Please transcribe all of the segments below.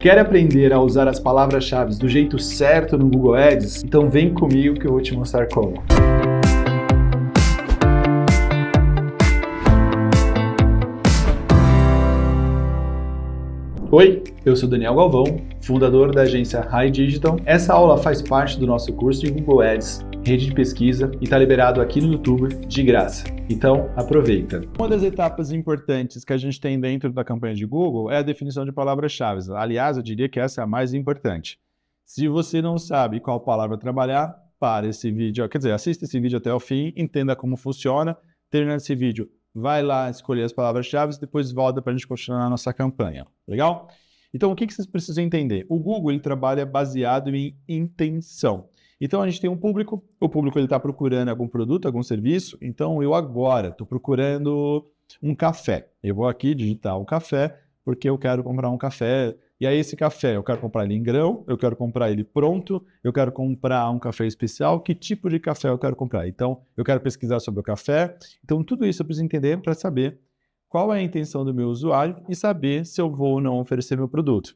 Quer aprender a usar as palavras-chave do jeito certo no Google Ads? Então vem comigo que eu vou te mostrar como. Oi, eu sou Daniel Galvão, fundador da agência High Digital. Essa aula faz parte do nosso curso de Google Ads, rede de pesquisa, e está liberado aqui no YouTube de graça. Então, aproveita. Uma das etapas importantes que a gente tem dentro da campanha de Google é a definição de palavras-chave. Aliás, eu diria que essa é a mais importante. Se você não sabe qual palavra trabalhar, para esse vídeo, quer dizer, assista esse vídeo até o fim, entenda como funciona, terminando esse vídeo, vai lá escolher as palavras-chave e depois volta para a gente continuar a nossa campanha. Legal? Então, o que vocês precisam entender? O Google ele trabalha baseado em intenção. Então, a gente tem um público, o público está procurando algum produto, algum serviço. Então, eu agora estou procurando um café. Eu vou aqui digitar um café, porque eu quero comprar um café. E aí, esse café, eu quero comprar ele em grão, eu quero comprar ele pronto, eu quero comprar um café especial. Que tipo de café eu quero comprar? Então, eu quero pesquisar sobre o café. Então, tudo isso eu preciso entender para saber qual é a intenção do meu usuário e saber se eu vou ou não oferecer meu produto.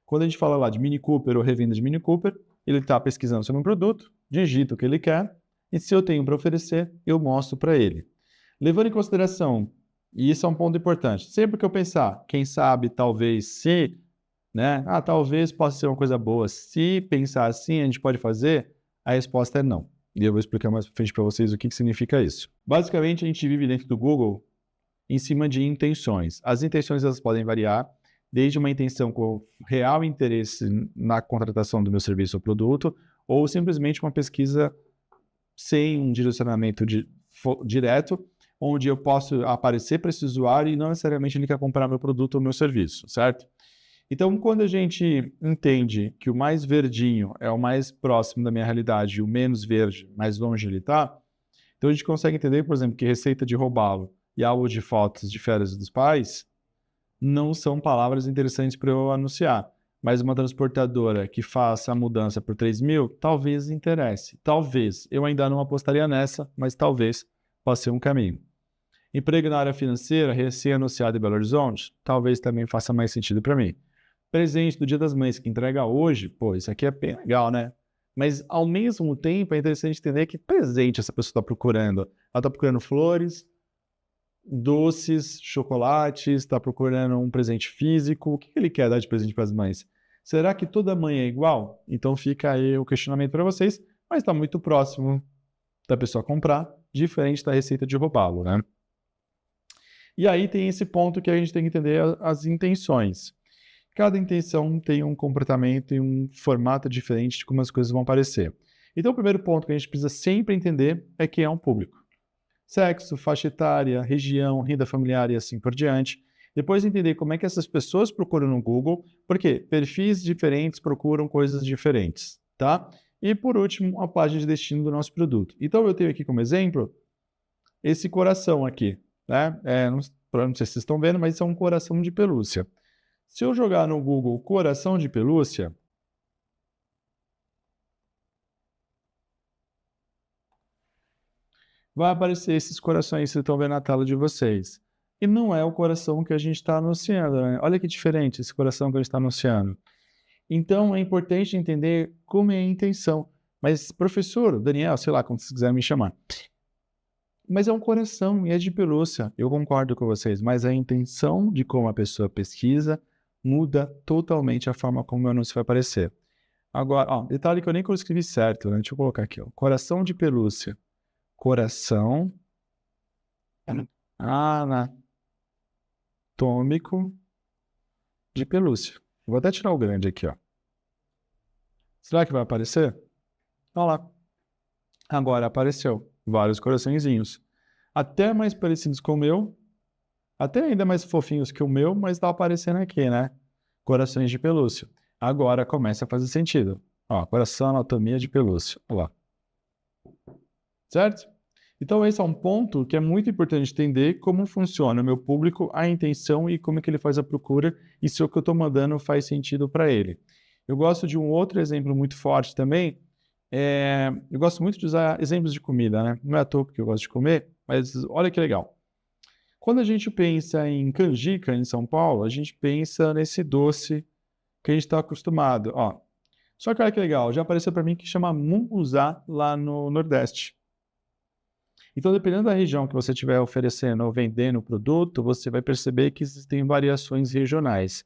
Quando a gente fala lá de Mini Cooper ou revenda de Mini Cooper, ele está pesquisando sobre um produto, digita o que ele quer, e se eu tenho para oferecer, eu mostro para ele. Levando em consideração, e isso é um ponto importante, sempre que eu pensar, quem sabe, talvez, se, né? Talvez possa ser uma coisa boa, se pensar assim, a gente pode fazer, a resposta é não. E eu vou explicar mais para frente para vocês o que significa isso. Basicamente, a gente vive dentro do Google em cima de intenções. As intenções elas podem variar, desde uma intenção com real interesse na contratação do meu serviço ou produto, ou simplesmente uma pesquisa sem um direcionamento direto, onde eu posso aparecer para esse usuário e não necessariamente ele quer comprar meu produto ou meu serviço, certo? Então, quando a gente entende que o mais verdinho é o mais próximo da minha realidade e o menos verde, mais longe ele está, então a gente consegue entender, por exemplo, que receita de robalo e álbum de fotos de férias dos pais não são palavras interessantes para eu anunciar. Mas uma transportadora que faça a mudança por 3 mil, talvez interesse. Talvez. Eu ainda não apostaria nessa, mas talvez possa ser um caminho. Emprego na área financeira, recém-anunciado em Belo Horizonte, talvez também faça mais sentido para mim. Presente do Dia das Mães que entrega hoje, pô, isso aqui é bem legal, né? Mas, ao mesmo tempo, é interessante entender que presente essa pessoa está procurando. Ela está procurando flores, doces, chocolates, está procurando um presente físico. O que ele quer dar de presente para as mães? Será que toda mãe é igual? Então fica aí o questionamento para vocês, mas está muito próximo da pessoa comprar, diferente da receita de roubá-lo, né? E aí tem esse ponto que a gente tem que entender as intenções. Cada intenção tem um comportamento e um formato diferente de como as coisas vão aparecer. Então o primeiro ponto que a gente precisa sempre entender é quem é um público. Sexo, faixa etária, região, renda familiar e assim por diante. Depois entender como é que essas pessoas procuram no Google, porque perfis diferentes procuram coisas diferentes, tá? E por último, a página de destino do nosso produto. Então eu tenho aqui como exemplo esse coração aqui, né? Não sei se vocês estão vendo, mas isso é um coração de pelúcia. Se eu jogar no Google coração de pelúcia, vai aparecer esses corações que vocês estão vendo na tela de vocês. E não é o coração que a gente está anunciando, né? Olha que diferente esse coração que a gente está anunciando. Então, é importante entender como é a intenção. Mas, professor, Daniel, sei lá como vocês quiserem me chamar. Mas é um coração e é de pelúcia. Eu concordo com vocês, mas a intenção de como a pessoa pesquisa muda totalmente a forma como o anúncio vai aparecer. Agora, detalhe que eu nem escrevi certo, né? Deixa eu colocar aqui, coração de pelúcia. Coração anatômico de pelúcia. Vou até tirar o grande aqui, ó. Será que vai aparecer? Olha lá. Agora apareceu. Vários coraçõezinhos. Até mais parecidos com o meu. Até ainda mais fofinhos que o meu, mas tá aparecendo aqui, né? Corações de pelúcia. Agora começa a fazer sentido. Ó, coração anatomia de pelúcia. Olha lá. Certo? Então esse é um ponto que é muito importante entender como funciona o meu público, a intenção e como é que ele faz a procura e se o que eu estou mandando faz sentido para ele. Eu gosto de um outro exemplo muito forte também. Eu gosto muito de usar exemplos de comida, né? Não é à toa porque eu gosto de comer, mas olha que legal. Quando a gente pensa em canjica em São Paulo, a gente pensa nesse doce que a gente está acostumado. Ó. Só que olha que legal, já apareceu para mim que chama munguzá lá no Nordeste. Então, dependendo da região que você estiver oferecendo ou vendendo o produto, você vai perceber que existem variações regionais.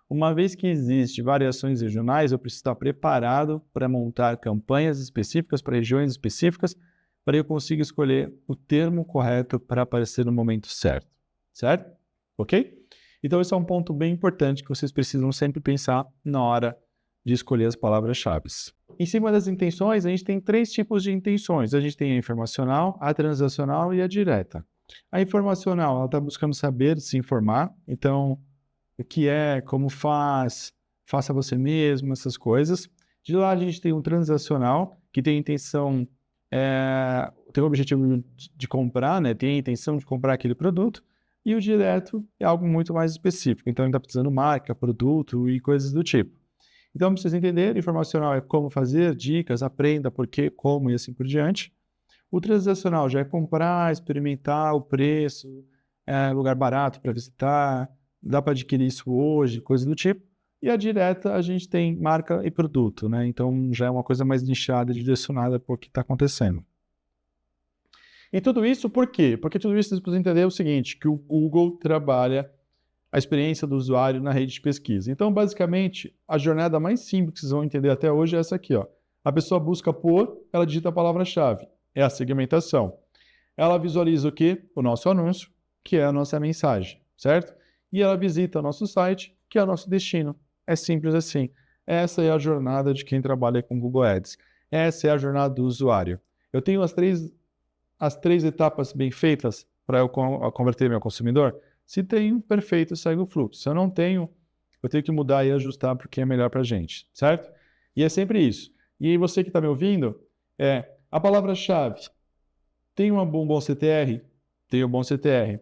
Uma vez que existem variações regionais, eu preciso estar preparado para montar campanhas específicas para regiões específicas, para eu conseguir escolher o termo correto para aparecer no momento certo. Certo? Ok? Então, esse é um ponto bem importante que vocês precisam sempre pensar na hora de escolher as palavras-chave. Em cima das intenções, a gente tem 3 tipos de intenções. A gente tem a informacional, a transacional e a direta. A informacional, ela está buscando saber, se informar. Então, o que é, como faz, faça você mesmo, essas coisas. De lá, a gente tem o transacional, que tem a intenção, tem o objetivo de comprar, né? Tem a intenção de comprar aquele produto. E o direto é algo muito mais específico. Então, ele está precisando marca, produto e coisas do tipo. Então, para vocês entenderem, informacional é como fazer, dicas, aprenda, por quê, como e assim por diante. O transacional já é comprar, experimentar o preço, lugar barato para visitar, dá para adquirir isso hoje, coisa do tipo. E a direta, a gente tem marca e produto, né? Então, já é uma coisa mais nichada, direcionada para o que está acontecendo. E tudo isso por quê? Porque tudo isso vocês precisam entender o seguinte, que o Google trabalha a experiência do usuário na rede de pesquisa. Então, basicamente, a jornada mais simples que vocês vão entender até hoje é essa aqui. Ó. A pessoa busca por, ela digita a palavra-chave. É a segmentação. Ela visualiza o quê? O nosso anúncio, que é a nossa mensagem, certo? E ela visita o nosso site, que é o nosso destino. É simples assim. Essa é a jornada de quem trabalha com Google Ads. Essa é a jornada do usuário. Eu tenho as três etapas bem feitas para eu converter meu consumidor. Se tenho, perfeito, segue o fluxo. Se eu não tenho, eu tenho que mudar e ajustar porque é melhor para a gente, certo? E é sempre isso. E você que está me ouvindo, a palavra-chave, tem um bom CTR? Tem um bom CTR.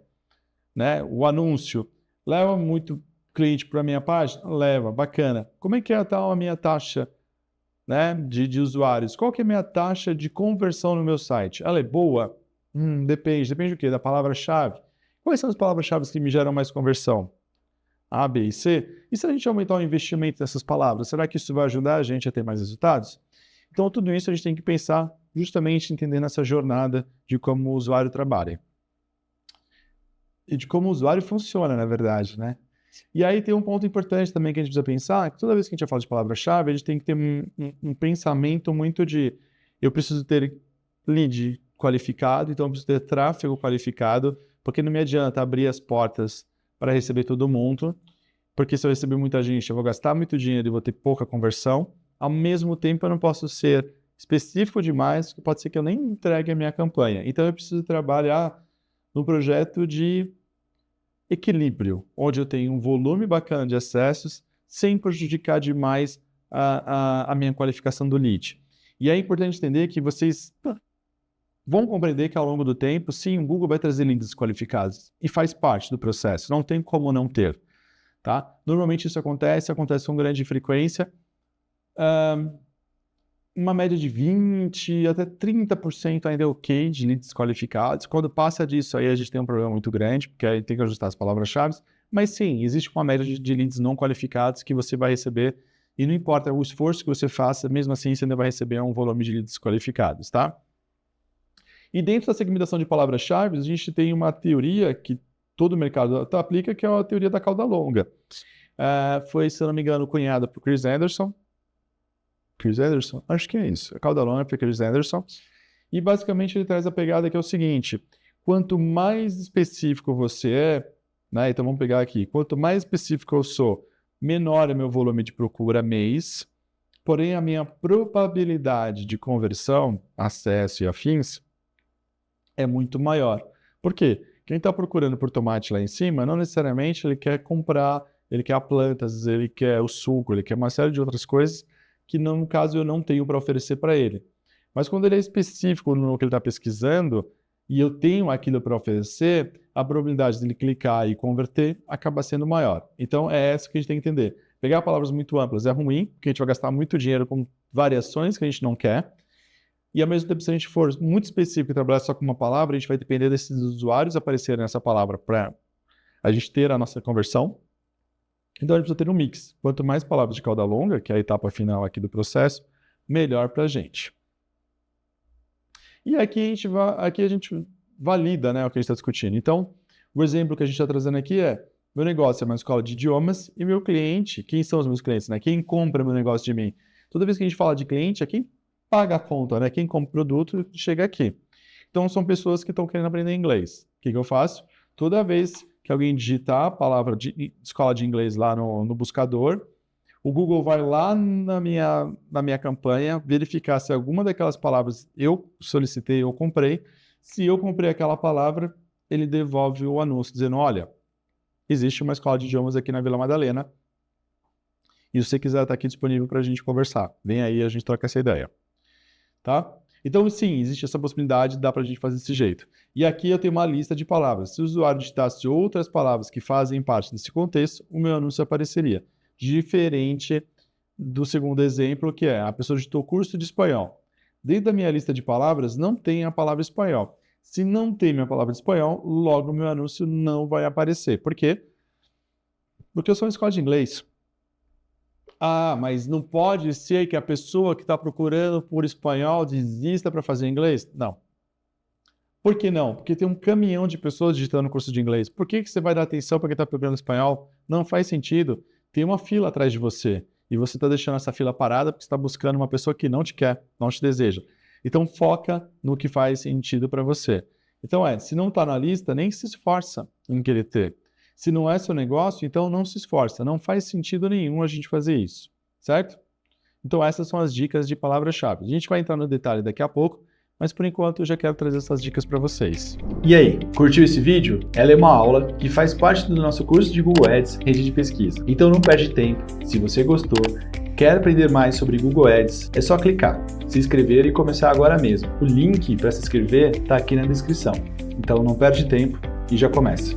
Né? O anúncio, leva muito cliente para a minha página? Leva, bacana. Como é que é a minha taxa, né, de usuários? Qual que é a minha taxa de conversão no meu site? Ela é boa? Depende do quê? Da palavra-chave. Quais são as palavras-chave que me geram mais conversão? A, B e C? E se a gente aumentar o investimento nessas palavras, será que isso vai ajudar a gente a ter mais resultados? Então, tudo isso a gente tem que pensar justamente entendendo essa jornada de como o usuário trabalha. E de como o usuário funciona, na verdade, né? E aí tem um ponto importante também que a gente precisa pensar, que toda vez que a gente fala de palavra-chave, a gente tem que ter um pensamento muito de eu preciso ter lead qualificado, então eu preciso ter tráfego qualificado, porque não me adianta abrir as portas para receber todo mundo, porque se eu receber muita gente, eu vou gastar muito dinheiro e vou ter pouca conversão. Ao mesmo tempo, eu não posso ser específico demais, porque pode ser que eu nem entregue a minha campanha. Então, eu preciso trabalhar no projeto de equilíbrio, onde eu tenho um volume bacana de acessos, sem prejudicar demais a minha qualificação do lead. E é importante entender que vocês vão compreender que ao longo do tempo, sim, o Google vai trazer leads qualificados e faz parte do processo, não tem como não ter. Tá? Normalmente isso acontece com grande frequência, uma média de 20% até 30% ainda é ok de leads qualificados. Quando passa disso, aí a gente tem um problema muito grande, porque aí tem que ajustar as palavras-chave. Mas sim, existe uma média de leads não qualificados que você vai receber, e não importa o esforço que você faça, mesmo assim você ainda vai receber um volume de leads qualificados, tá? E dentro da segmentação de palavras-chave, a gente tem uma teoria que todo o mercado aplica, que é a teoria da cauda longa. Foi, se eu não me engano, cunhada por Chris Anderson. Chris Anderson? Acho que é isso. A cauda longa por Chris Anderson. E basicamente ele traz a pegada que é o seguinte: quanto mais específico você é, né? Então vamos pegar aqui. Quanto mais específico eu sou, menor é meu volume de procura mês, porém a minha probabilidade de conversão, acesso e afins é muito maior. Por quê? Quem está procurando por tomate lá em cima, não necessariamente ele quer comprar, ele quer a planta, às vezes ele quer o suco, ele quer uma série de outras coisas que, no caso, eu não tenho para oferecer para ele. Mas quando ele é específico no que ele está pesquisando e eu tenho aquilo para oferecer, a probabilidade dele clicar e converter acaba sendo maior. Então, é essa que a gente tem que entender. Pegar palavras muito amplas é ruim, porque a gente vai gastar muito dinheiro com variações que a gente não quer. E, ao mesmo tempo, se a gente for muito específico e trabalhar só com uma palavra, a gente vai depender desses usuários aparecerem nessa palavra para a gente ter a nossa conversão. Então a gente precisa ter um mix. Quanto mais palavras de cauda longa, que é a etapa final aqui do processo, melhor para a gente. E aqui a gente valida, né, o que a gente está discutindo. Então, o exemplo que a gente está trazendo aqui é: meu negócio é uma escola de idiomas e meu cliente, quem são os meus clientes, né? Quem compra meu negócio de mim? Toda vez que a gente fala de cliente, é quem paga a conta, né? Quem compra o produto chega aqui. Então, são pessoas que estão querendo aprender inglês. O que eu faço? Toda vez que alguém digitar a palavra de escola de inglês lá no buscador, o Google vai lá na minha campanha verificar se alguma daquelas palavras eu solicitei ou comprei. Se eu comprei aquela palavra, ele devolve o anúncio dizendo: olha, existe uma escola de idiomas aqui na Vila Madalena e se você quiser estar aqui disponível para a gente conversar, vem aí e a gente troca essa ideia. Tá? Então, sim, existe essa possibilidade, dá para a gente fazer desse jeito. E aqui eu tenho uma lista de palavras. Se o usuário digitasse outras palavras que fazem parte desse contexto, o meu anúncio apareceria. Diferente do segundo exemplo, que é: a pessoa digitou curso de espanhol. Dentro da minha lista de palavras não tem a palavra espanhol. Se não tem minha palavra de espanhol, logo o meu anúncio não vai aparecer. Por quê? Porque eu sou uma escola de inglês. Ah, mas não pode ser que a pessoa que está procurando por espanhol desista para fazer inglês? Não. Por que não? Porque tem um caminhão de pessoas digitando curso de inglês. Por que você vai dar atenção para quem está procurando espanhol? Não faz sentido. Tem uma fila atrás de você e você está deixando essa fila parada porque você está buscando uma pessoa que não te quer, não te deseja. Então foca no que faz sentido para você. Então se não está na lista, nem se esforça em querer ter. Se não é seu negócio, então não se esforça. Não faz sentido nenhum a gente fazer isso, certo? Então essas são as dicas de palavra-chave. A gente vai entrar no detalhe daqui a pouco, mas por enquanto eu já quero trazer essas dicas para vocês. E aí, curtiu esse vídeo? Ela é uma aula que faz parte do nosso curso de Google Ads, rede de pesquisa. Então não perde tempo. Se você gostou, quer aprender mais sobre Google Ads, é só clicar, se inscrever e começar agora mesmo. O link para se inscrever está aqui na descrição. Então não perde tempo e já começa.